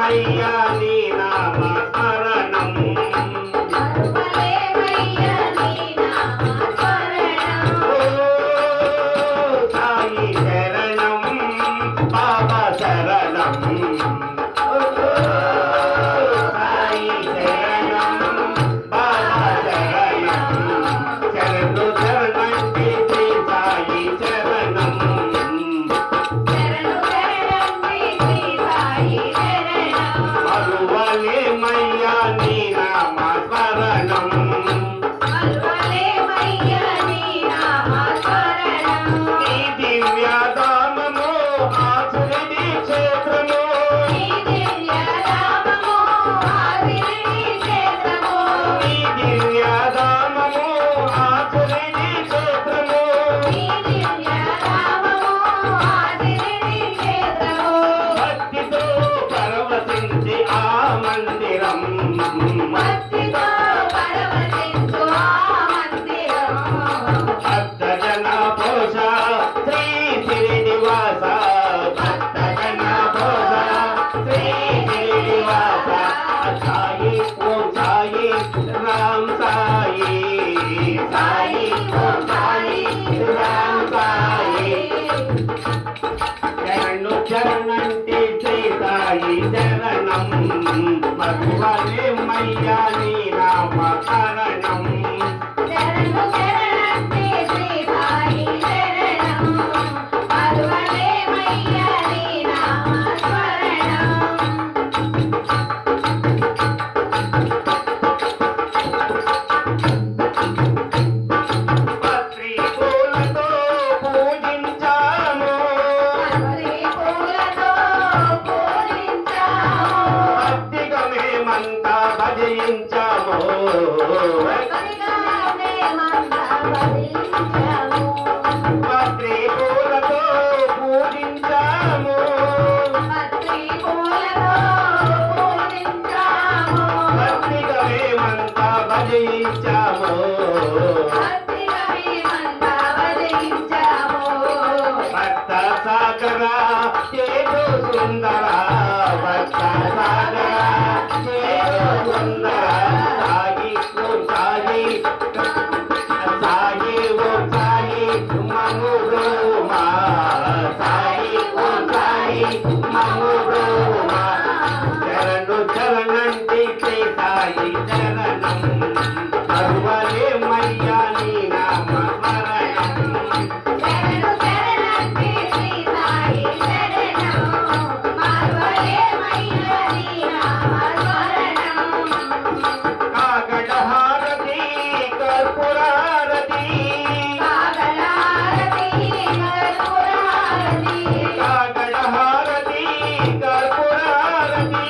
మరువలేమయ్యా నీ నామ స్మరణం మరువలేమయ్యా నీ నామ స్మరణం సాయి శరణం బాబా శరణం సాయి శరణం బాబా శరణం శరణు శరణంటి శ్రీ సాయి శరణం శరణు శరణంటి శ్రీ సాయి శరణం మరువలేమయ్యా నీ నామ స్మరణం మరువలేమయ్యా నీ నామ స్మరణం ఈ దివ్యధామము ఆశ్రితి క్షేత్రము నీ దివ్యనామము ఆదిని క్షేత్రము ఈ దివ్యధామము ఆశ్రితి క్షేత్రము నీ దివ్యనామము ఆదిని క్షేత్రము భక్తితో పరవశించి ఆ మందిరం భక్తితో పరవశించు ఆ మందిరం భక్తజన పోష శ్రీ శ్రీనివాస భక్తజన పోష శ్రీ శ్రీనివాస సాయి ఓం సాయి రామ్ సాయి సాయి ఓం సాయి రామ్ సాయి శరణు శరణంటి శ్రీ సాయి శరణం మరువలేమయ్యా నీ నామ శరణం శరణు శరణంటి శ్రీ సాయి శరణం మరువలేమయ్యా నీ నామ స్మరణం పత్రి పూలతో పూజించాము పత్రి పూలతో పూజించాము భక్తిగా మేమంతా భజించాము భక్తిగా మేమంతా భజించాము పత్రి పూలతో పూజించాము పత్రి పూలతో పూజించాము భక్తిగా మేమంతా భజించాము భక్తిగా మేమంతా భజించాము భక్త సాగర చేదు సుందర భక్త సాగర చేదు సుందర సాయి ఓం సాయి సాయి ఓం సాయి మనురోమా సాయి ఓం సాయి మనురోమా శరణు శరణంటి శ్రీ సాయి శరణం మరువలేమయ్యా నీ నామ స్మరణం శరణు శరణంటి శ్రీ సాయి శరణం మరువలేమయ్యా నీ నామ స్మరణం కాగడహారతి కర్పూరారతి కాగడారతి కర్పూరారతి కాగడహారతి కర్పూరారతి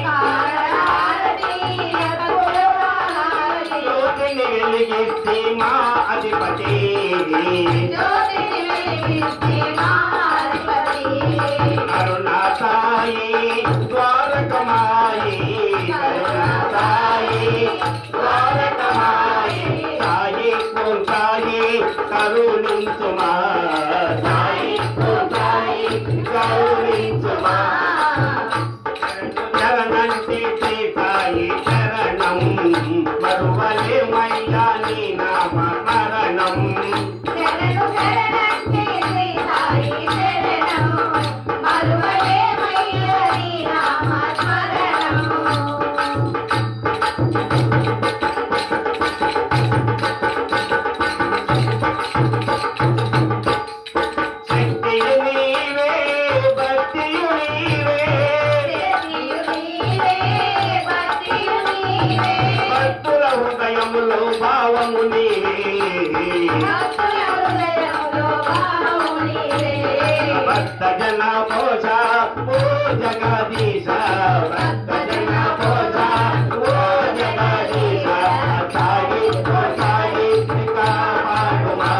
కాగడారతి కర్పూరారతి జ్యోతిని వెలిగిస్తే మా అధిపతి జ్యోతిని వెలిగిస్తే మహాధిపతి కరుణా సాయి ద్వారకమాయి కరుణా సాయి ద్వారకమాయి సాయి ఓం సాయి కరుణించుమా సాయి ఓం సాయి కరుణించుమా శరణంటి శ్రీ సాయి శరణం మరువలేమయ్యా నీ నామ స్మరణం శరణు శరణంటి శ్రీ సాయి శరణం మరువలేమయ్యా నీ నామ స్మరణం శక్తియు నీవే భక్తియు నీవే శక్తియు నీవే భక్తియు నీవే భక్తుల హృదయములో భావము నీవే భక్తుల హృదయములో భావము నీవే భక్త జన పోష ఓ జగదీశ భక్త జన పోష ఓ జగదీశ సాయి ఓ సాయి కాపాడుమా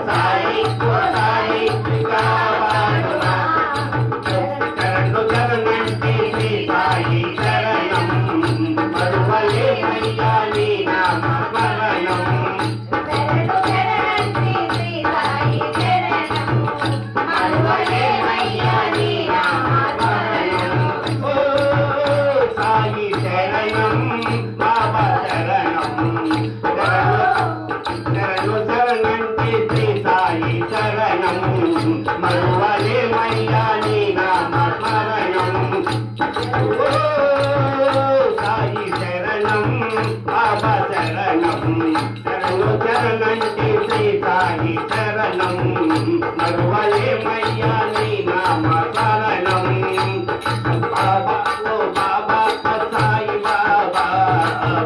సాయి ఓ సాయి కాపాడుమా శరణు శరణంటి శ్రీ సాయి శరణం మరువలేమయ్యా నీ నామ స్మరణం శరణు శరణంటి శ్రీ సాయి శరణం మరువలేమయ్యా నీ నామ స్మరణం ఓ సాయి శరణం బాబా శరణం శరణు శరణంటి శ్రీ సాయి శరణం మరువలేమయ్యా నీ నామ శరణం బాబా ఓ బాబా సాయి బాబా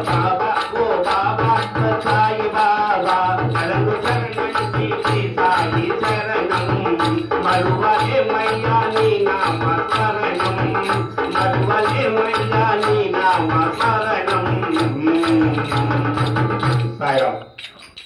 బాబా ఓ బాబా సాయి బాబా శరణు శరణంటి శ్రీ సాయి శరణం మరువలేమయ్యా నీ నామ శరణం మరువలేమయ్యా నీ నామ శరణం